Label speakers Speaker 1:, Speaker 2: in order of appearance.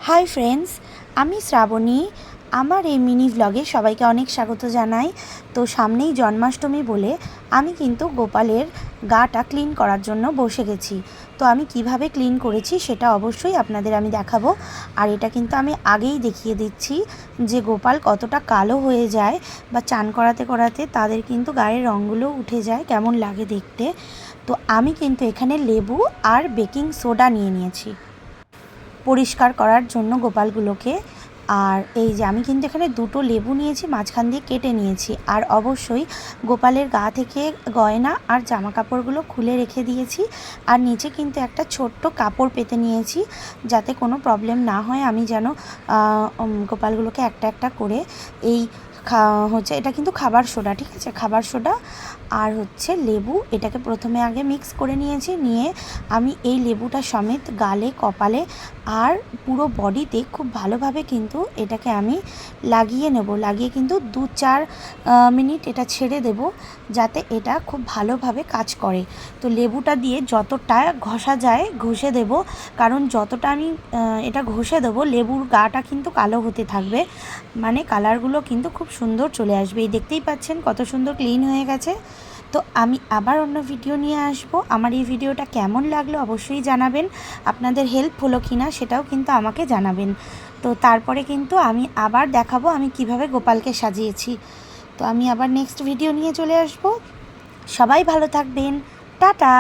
Speaker 1: Hi friends, আমি শ্রাবণী। আমার এই মিনি ভ্লগে সবাইকে অনেক স্বাগত জানাই। তো সামনেই জন্মাষ্টমী বলে আমি কিন্তু গোপালের গাটা ক্লিন করার জন্য বসে গেছি। তো আমি কিভাবে ক্লিন করেছি সেটা অবশ্যই আপনাদের আমি দেখাবো। আর এটা কিন্তু আমি আগেই দেখিয়ে দিচ্ছি যে গোপাল কতটা কালো হয়ে যায় বা চান করাতে করাতে তাদের কিন্তু গায়ের রঙগুলো উঠে যায়, কেমন লাগে দেখতে। তো আমি কিন্তু এখানে লেবু আর বেকিং সোডা নিয়ে নিয়েছি পরিষ্কার করার জন্য গোপালগুলোকে। আর এই যে আমি কিন্তু এখানে দুটো লেবু নিয়েছি, মাঝখান দিয়ে কেটে নিয়েছি। আর অবশ্যই গোপালের গা থেকে গয়না আর জামা কাপড়গুলো খুলে রেখে দিয়েছি। আর নিচে কিন্তু একটা ছোট্ট কাপড় পেতে নিয়েছি যাতে কোনো প্রবলেম না হয়। আমি যেন গোপালগুলোকে একটা একটা করে এই হচ্ছে এটা কিন্তু খাবার সোডা, ঠিক আছে, খাবার সোডা আর হচ্ছে লেবু, এটাকে প্রথমে আগে মিক্স করে নিয়েছি। নিয়ে আমি এই লেবুটা সমেত গালে, কপালে আর পুরো বডিতে খুব ভালোভাবে কিন্তু এটাকে আমি লাগিয়ে নেব। লাগিয়ে কিন্তু 2-4 মিনিট এটা ছেড়ে দেব যাতে এটা খুব ভালোভাবে কাজ করে। তো লেবুটা দিয়ে যতটা ঘষা যায় ঘষে দেব, কারণ যতটা আমি এটা ঘষে দেবো লেবুর গাটা কিন্তু কালো হতে থাকবে, মানে কালারগুলো কিন্তু খুব সুন্দর চলে আসবে। এই দেখতেই পাচ্ছেন কত সুন্দর ক্লিন হয়ে গেছে। তো আমি আবার অন্য ভিডিও নিয়ে আসবো। আমার এই ভিডিওটা কেমন লাগলো অবশ্যই জানাবেন। আপনাদের হেল্প হলো কি না সেটাও কিন্তু আমাকে জানাবেন। তো তারপরে কিন্তু আমি আবার দেখাবো আমি কিভাবে গোপালকে সাজিয়েছি। তো আমি আবার নেক্সট ভিডিও নিয়ে চলে আসবো। সবাই ভালো থাকবেন। টাটা।